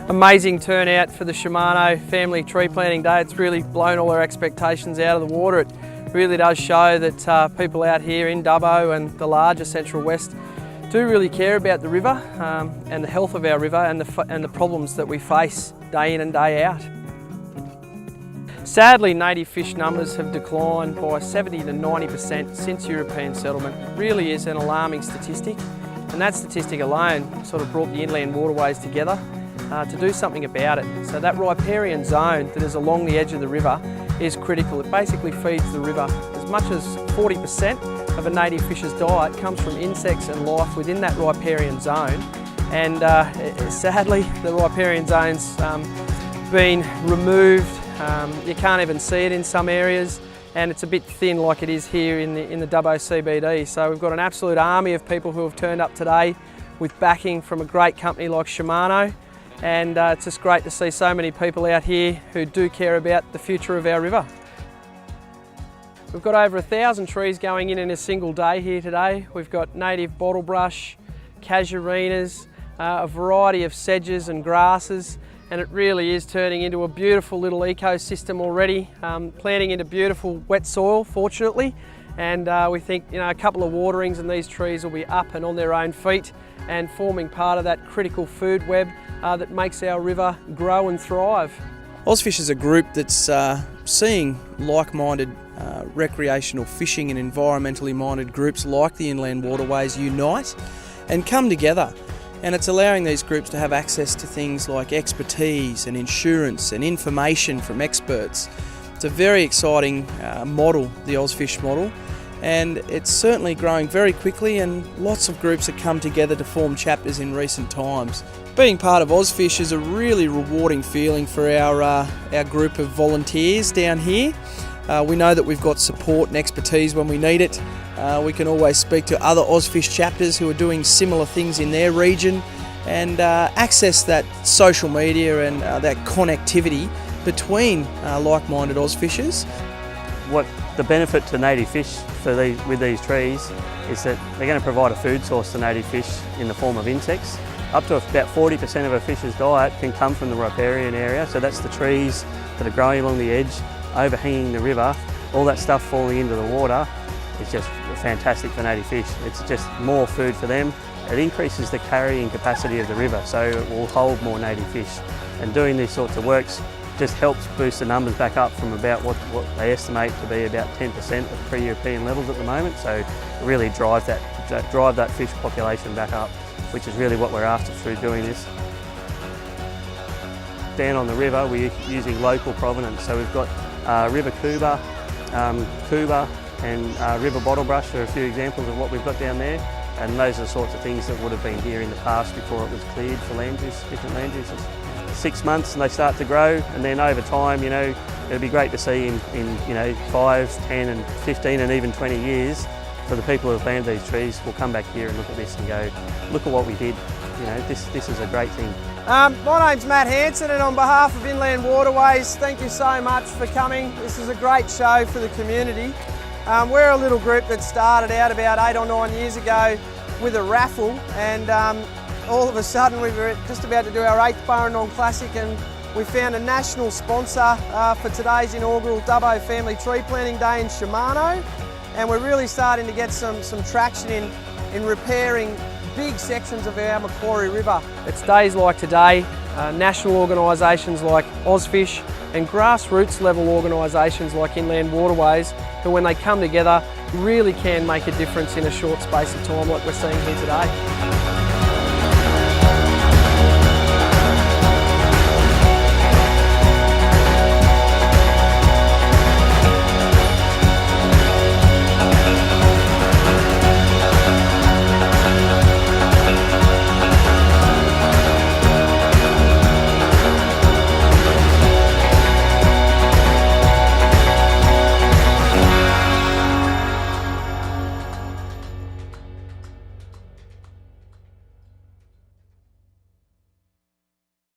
Amazing turnout for the Shimano Family Tree Planting Day. It's really blown all our expectations out of the water. It really does show that people out here in Dubbo and the larger Central West do really care about the river and the health of our river and the problems that we face day in and day out. Sadly, native fish numbers have declined by 70 to 90% since European settlement. It really is an alarming statistic, and that statistic alone sort of brought the inland waterways together to do something about it. So that riparian zone that is along the edge of the river is critical. It basically feeds the river. As much as 40% of a native fish's diet comes from insects and life within that riparian zone, and sadly the riparian zone's been removed. You can't even see it in some areas, and it's a bit thin like it is here in the Dubbo CBD. So we've got an absolute army of people who have turned up today with backing from a great company like Shimano, and it's just great to see so many people out here who do care about the future of our river. We've got over 1,000 trees going in a single day here today. We've got native bottlebrush, casuarinas, a variety of sedges and grasses, and it really is turning into a beautiful little ecosystem already, planting into beautiful wet soil, fortunately, and we think a couple of waterings and these trees will be up and on their own feet and forming part of that critical food web that makes our river grow and thrive. OzFish is a group that's seeing like-minded recreational fishing and environmentally minded groups like the inland waterways unite and come together, and it's allowing these groups to have access to things like expertise and insurance and information from experts. It's a very exciting model, the OzFish model, and it's certainly growing very quickly, and lots of groups have come together to form chapters in recent times. Being part of OzFish is a really rewarding feeling for our group of volunteers down here. We know that we've got support and expertise when we need it. We can always speak to other OzFish chapters who are doing similar things in their region, and access that social media and that connectivity between like-minded OzFishers. What the benefit to native fish with these trees is that they're going to provide a food source to native fish in the form of insects. Up to about 40% of a fish's diet can come from the riparian area, so that's the trees that are growing along the edge, overhanging the river. All that stuff falling into the water is just fantastic for native fish. It's just more food for them. It increases the carrying capacity of the river, so it will hold more native fish. And doing these sorts of works just helps boost the numbers back up from about what they estimate to be about 10% of pre-European levels at the moment. So really drive that fish population back up, which is really what we're after through doing this. Down on the river, we're using local provenance. So we've got river Cuba, and river bottlebrush are a few examples of what we've got down there. And those are the sorts of things that would have been here in the past before it was cleared for land use, different land uses. 6 months and they start to grow, and then over time, it'll be great to see in 5, 10 and 15 and even 20 years, for the people who have planted these trees will come back here and look at this and go, look at what we did. This is a great thing. My name's Matt Hansen, and on behalf of Inland Waterways, thank you so much for coming. This is a great show for the community. We're a little group that started out about 8 or 9 years ago with a raffle, and all of a sudden we were just about to do our 8th Burrendong Classic, and we found a national sponsor for today's inaugural Dubbo Family Tree Planting Day in Shimano, and we're really starting to get some traction in repairing big sections of our Macquarie River. It's days like today, national organisations like OzFish and grassroots level organisations like Inland Waterways, who when they come together really can make a difference in a short space of time like we're seeing here today.